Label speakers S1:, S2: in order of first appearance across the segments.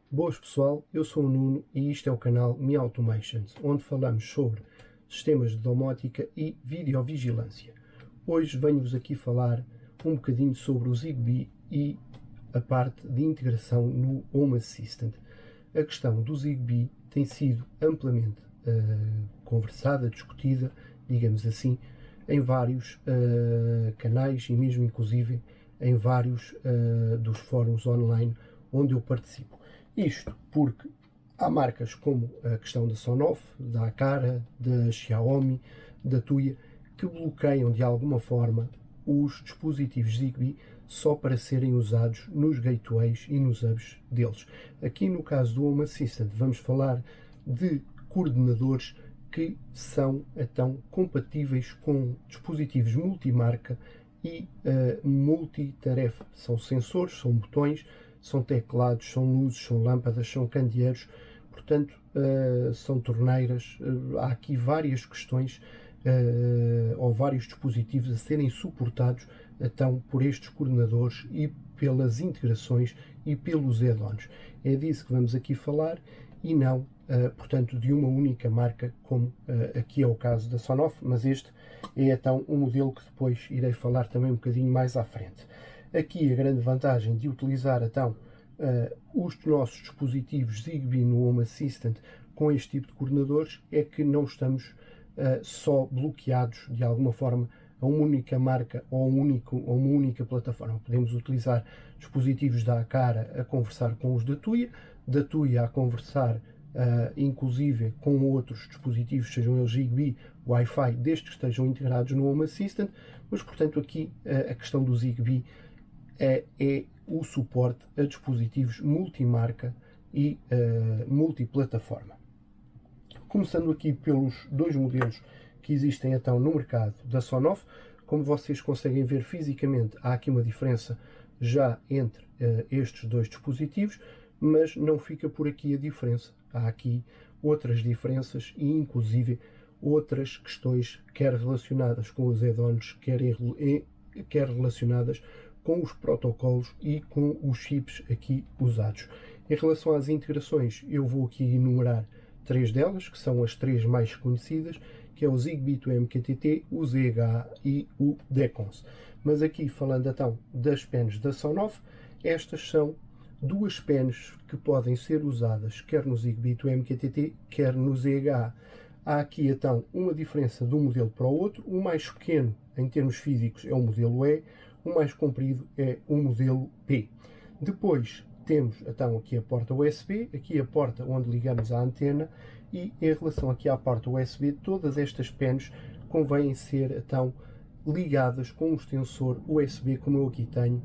S1: Boas pessoal, eu sou o Nuno e isto é o canal Me Automations, onde falamos sobre sistemas de domótica e videovigilância. Hoje venho-vos aqui falar um bocadinho sobre o Zigbee e a parte de integração no Home Assistant. A questão do Zigbee tem sido amplamente conversada, discutida, digamos assim, em vários canais e mesmo inclusive em vários dos fóruns online onde eu participo. Isto porque há marcas como a questão da Sonoff, da Aqara, da Xiaomi, da Tuya, que bloqueiam de alguma forma os dispositivos Zigbee só para serem usados nos gateways e nos hubs deles. Aqui no caso do Home Assistant vamos falar de coordenadores que são então compatíveis com dispositivos multimarca e multitarefa. São sensores, são botões, são teclados, são luzes, são lâmpadas, são candeeiros, portanto são torneiras. Há aqui várias questões ou vários dispositivos a serem suportados então por estes coordenadores e pelas integrações e pelos add-ons. É disso que vamos aqui falar e não, portanto, de uma única marca, como aqui é o caso da Sonoff, mas este é então um modelo que depois irei falar também um bocadinho mais à frente. Aqui a grande vantagem de utilizar então os nossos dispositivos Zigbee no Home Assistant com este tipo de coordenadores é que não estamos só bloqueados de alguma forma a uma única marca ou a uma única plataforma. Podemos utilizar dispositivos da Aqara a conversar com os da Tuya a conversar inclusive com outros dispositivos, sejam eles Zigbee, Wi-Fi, desde que estejam integrados no Home Assistant, mas portanto aqui a questão do Zigbee é o suporte a dispositivos multimarca e multiplataforma. Começando aqui pelos dois modelos que existem então no mercado da Sonoff, como vocês conseguem ver fisicamente, há aqui uma diferença já entre estes dois dispositivos, mas não fica por aqui a diferença. Há aqui outras diferenças e inclusive outras questões, quer relacionadas com os add-ons, quer relacionadas com os protocolos e com os chips aqui usados. Em relação às integrações, eu vou aqui enumerar três delas, que são as três mais conhecidas, que é o Zigbee to MQTT, o ZHA e o DECONS. Mas aqui, falando então das pens da Sonoff, estas são duas pens que podem ser usadas quer no Zigbee to MQTT, quer no ZHA. Há aqui então uma diferença de um modelo para o outro. O mais pequeno, em termos físicos, é o modelo E, o mais comprido é o modelo P. Depois temos então aqui a porta USB, aqui a porta onde ligamos a antena, e em relação aqui à porta USB, todas estas pens convém ser então ligadas com um extensor USB, como eu aqui tenho,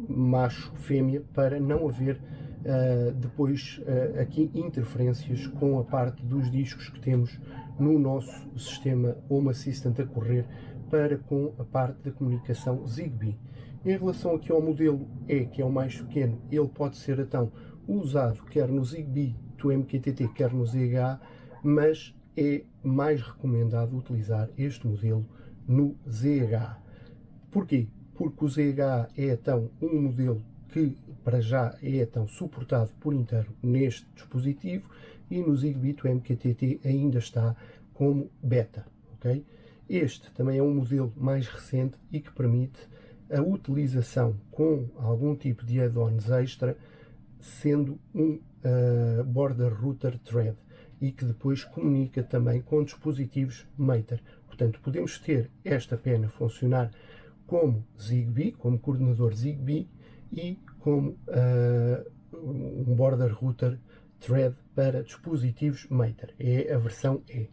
S1: macho-fêmea, para não haver depois aqui interferências com a parte dos discos que temos no nosso sistema Home Assistant a correr para com a parte da comunicação Zigbee. Em relação aqui ao modelo E, que é o mais pequeno, ele pode ser então usado quer no Zigbee to MQTT, quer no ZHA, mas é mais recomendado utilizar este modelo no ZHA. Porquê? Porque o ZHA é então um modelo que para já é então suportado por inteiro neste dispositivo e no Zigbee to MQTT ainda está como beta, ok? Este também é um modelo mais recente e que permite a utilização com algum tipo de add-ons extra, sendo um border router thread, e que depois comunica também com dispositivos Matter. Portanto, podemos ter esta pena funcionar como Zigbee, como coordenador Zigbee e como um border router thread para dispositivos Matter. É a versão E.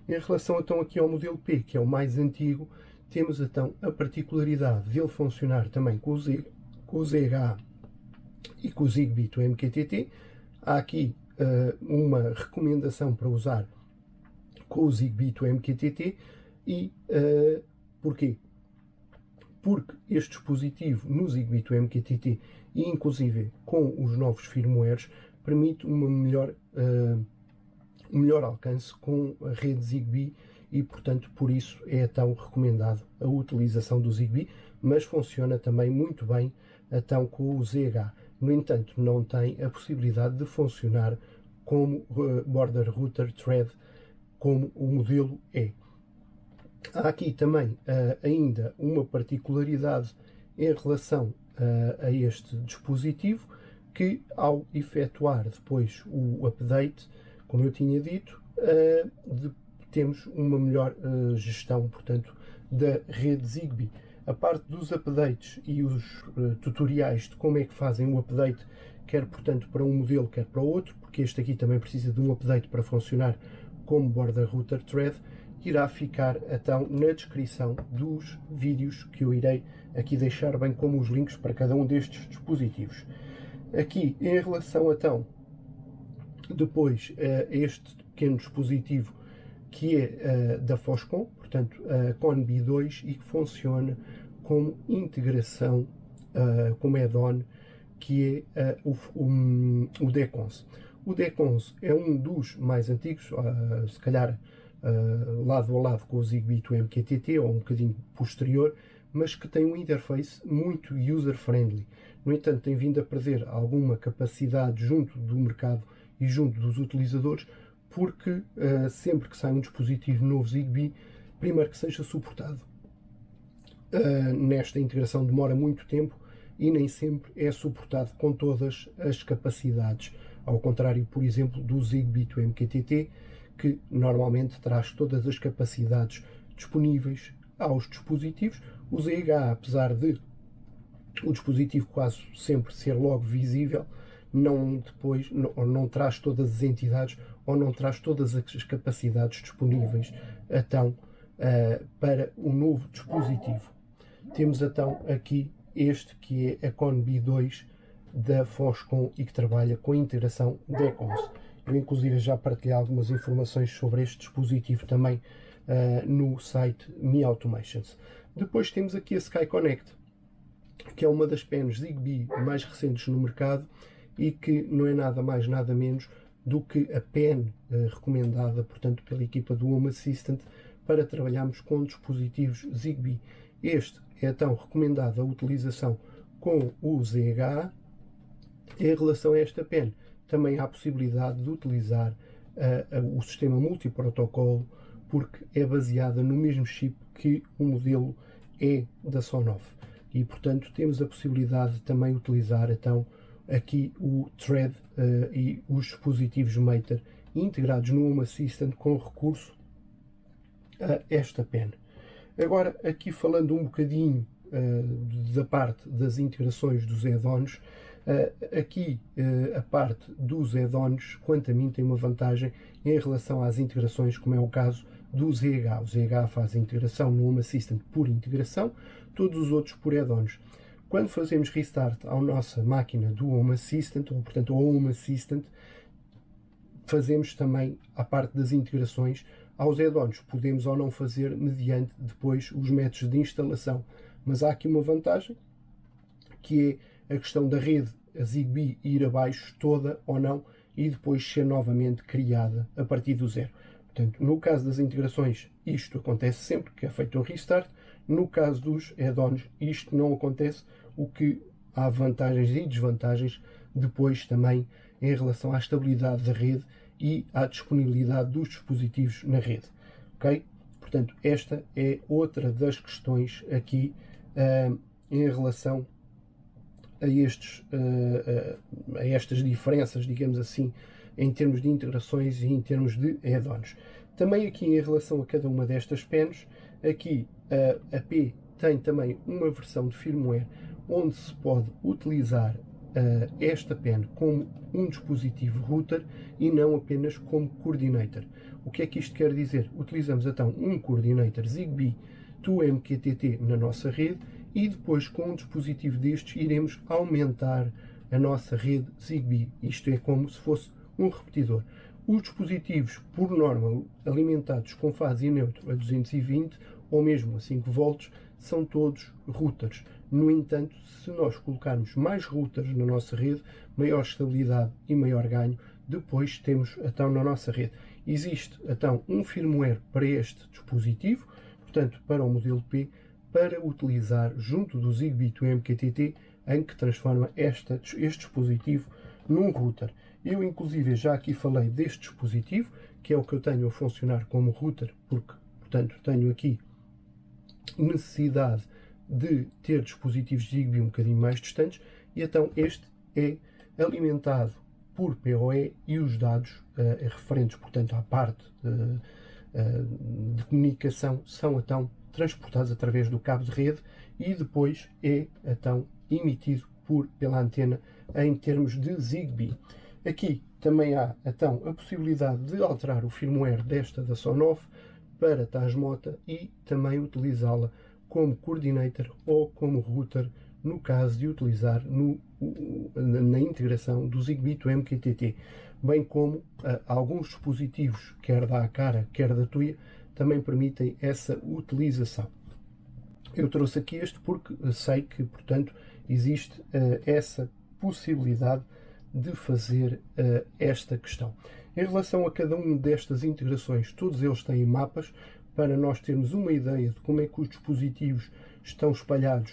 S1: Em relação então aqui ao modelo P, que é o mais antigo, temos então a particularidade de ele funcionar também com o ZHA e com o Zigbee to MQTT. Há aqui uma recomendação para usar com o Zigbee to MQTT e porquê? Porque este dispositivo no Zigbee to MQTT e inclusive com os novos firmwares permite um melhor alcance com a rede Zigbee e portanto por isso é tão recomendado a utilização do Zigbee, mas funciona também muito bem então com o ZH. no entanto não tem a possibilidade de funcionar como Border Router Thread, como o modelo é. Há aqui também ainda uma particularidade em relação a este dispositivo, que ao efetuar depois o update, como eu tinha dito, temos uma melhor gestão, portanto, da rede Zigbee. A parte dos updates e os tutoriais de como é que fazem o update, quer portanto para um modelo, quer para o outro, porque este aqui também precisa de um update para funcionar como Border Router Thread, irá ficar então na descrição dos vídeos que eu irei aqui deixar, bem como os links para cada um destes dispositivos. Aqui, em relação então, depois a este pequeno dispositivo que é da Foscon, portanto a Conbi 2, e que funciona como integração, como add-on, que é o DECONS. O DECONS é um dos mais antigos, se calhar lado a lado com o Zigbee to MQTT, ou um bocadinho posterior, mas que tem um interface muito user-friendly. No entanto, tem vindo a perder alguma capacidade junto do mercado e junto dos utilizadores, porque sempre que sai um dispositivo novo Zigbee, primeiro que seja suportado nesta integração demora muito tempo e nem sempre é suportado com todas as capacidades, ao contrário, por exemplo, do Zigbee to MQTT, que normalmente traz todas as capacidades disponíveis aos dispositivos. O ZH, apesar de o dispositivo quase sempre ser logo visível, não traz todas as entidades ou não traz todas as capacidades disponíveis então para o novo dispositivo. Temos então aqui este que é a Conbi 2 da Foscon e que trabalha com a integração DECONS. Eu inclusive já partilhei algumas informações sobre este dispositivo também no site Mi Automations. Depois temos aqui a Sky Connect, que é uma das pens Zigbee mais recentes no mercado e que não é nada mais nada menos do que a pen recomendada, portanto, pela equipa do Home Assistant para trabalharmos com dispositivos Zigbee. Este é então recomendado a utilização com o ZH. Em relação a esta pen, também há a possibilidade de utilizar o sistema multiprotocolo, porque é baseada no mesmo chip que o modelo é da Sonoff. E, portanto, temos a possibilidade de também utilizar então aqui o Thread e os dispositivos Mater integrados no Home Assistant com recurso a esta pen. Agora, aqui falando um bocadinho da parte das integrações dos add-ons, aqui a parte dos add-ons, quanto a mim, tem uma vantagem em relação às integrações, como é o caso do ZH. O ZH faz a integração no Home Assistant por integração, todos os outros por add-ons. Quando fazemos restart à nossa máquina do Home Assistant, ou portanto ao Home Assistant, fazemos também a parte das integrações aos add-ons. Podemos ou não fazer mediante depois os métodos de instalação. Mas há aqui uma vantagem, que é a questão da rede, a Zigbee ir abaixo toda ou não, e depois ser novamente criada a partir do zero. Portanto, no caso das integrações, isto acontece sempre que é feito um restart. No caso dos add-ons, isto não acontece, o que há vantagens e desvantagens depois também em relação à estabilidade da rede e à disponibilidade dos dispositivos na rede. Ok? Portanto, esta é outra das questões aqui em relação a estas diferenças, digamos assim, em termos de integrações e em termos de add-ons. Também aqui em relação a cada uma destas pens, aqui a P tem também uma versão de firmware onde se pode utilizar esta pen como um dispositivo router e não apenas como coordinator. O que é que isto quer dizer? Utilizamos então um coordinator Zigbee to MQTT na nossa rede e depois com um dispositivo destes iremos aumentar a nossa rede Zigbee. Isto é como se fosse um repetidor. Os dispositivos, por norma, alimentados com fase neutro a 220 ou mesmo a 5 volts, são todos routers. No entanto, se nós colocarmos mais routers na nossa rede, maior estabilidade e maior ganho, depois temos então na nossa rede. Existe então um firmware para este dispositivo, portanto para o modelo P, para utilizar junto do Zigbee to MQTT em que transforma este dispositivo num router. Eu inclusive já aqui falei deste dispositivo, que é o que eu tenho a funcionar como router, porque, portanto, tenho aqui necessidade de ter dispositivos Zigbee um bocadinho mais distantes, e então este é alimentado por PoE e os dados referentes, portanto, à parte de comunicação são então transportados através do cabo de rede e depois é então emitido pela antena em termos de Zigbee. Aqui também há então a possibilidade de alterar o firmware da Sonoff para Tasmota e também utilizá-la como coordinator ou como router no caso de utilizar na integração do Zigbee to MQTT, bem como alguns dispositivos, quer da Aqara, quer da Tuya, também permitem essa utilização. Eu trouxe aqui este porque sei que, portanto, existe essa possibilidade de fazer esta questão. Em relação a cada uma destas integrações, todos eles têm mapas para nós termos uma ideia de como é que os dispositivos estão espalhados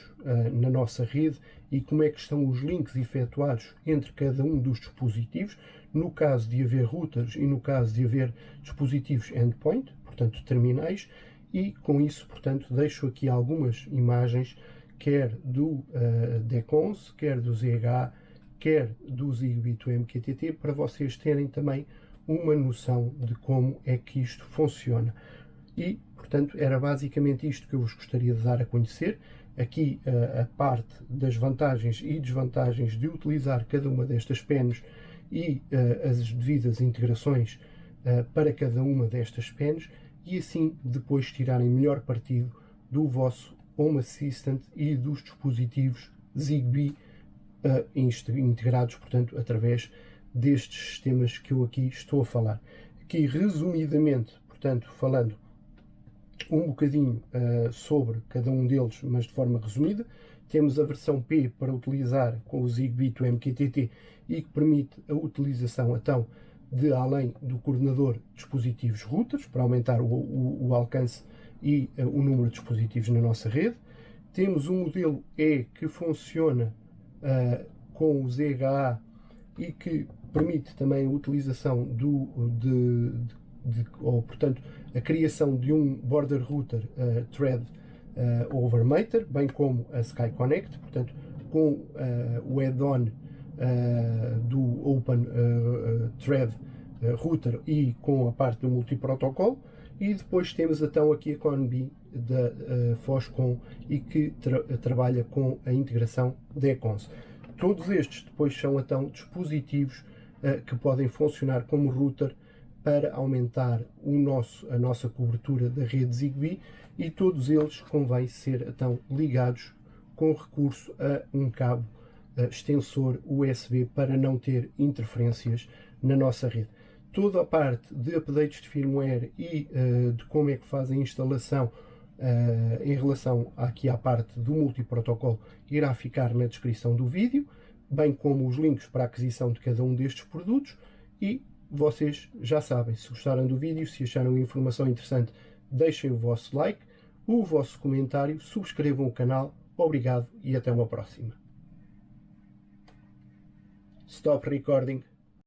S1: na nossa rede e como é que estão os links efetuados entre cada um dos dispositivos, no caso de haver routers e no caso de haver dispositivos endpoint, portanto terminais, e com isso, portanto, deixo aqui algumas imagens, quer do DECONS, quer do ZH, quer do Zigbee to MQTT, para vocês terem também uma noção de como é que isto funciona. E, portanto, era basicamente isto que eu vos gostaria de dar a conhecer. Aqui a parte das vantagens e desvantagens de utilizar cada uma destas pens e as devidas integrações para cada uma destas pens, e assim depois tirarem melhor partido do vosso Home Assistant e dos dispositivos Zigbee integrados, portanto, através destes sistemas que eu aqui estou a falar. Aqui, resumidamente, portanto, falando um bocadinho sobre cada um deles, mas de forma resumida, temos a versão P para utilizar com o Zigbee to MQTT e que permite a utilização, então, de além do coordenador dispositivos routers, para aumentar o alcance e o número de dispositivos na nossa rede. Temos um modelo E que funciona com o ZHA e que permite também a utilização portanto, a criação de um border router thread over Matter, bem como a Sky Connect, portanto, com o add-on do Open Thread Router e com a parte do multiprotocolo. E depois temos então aqui a ConB da Foscon e que trabalha com a integração DECONS. Todos estes depois são então dispositivos que podem funcionar como router para aumentar a nossa cobertura da rede Zigbee, e todos eles convém ser então ligados com recurso a um cabo extensor USB para não ter interferências na nossa rede. Toda a parte de updates de firmware e de como é que fazem a instalação em relação aqui à parte do multiprotocolo irá ficar na descrição do vídeo, bem como os links para a aquisição de cada um destes produtos. E vocês já sabem, se gostaram do vídeo, se acharam a informação interessante, deixem o vosso like, o vosso comentário, subscrevam o canal. Obrigado e até uma próxima. Stop recording.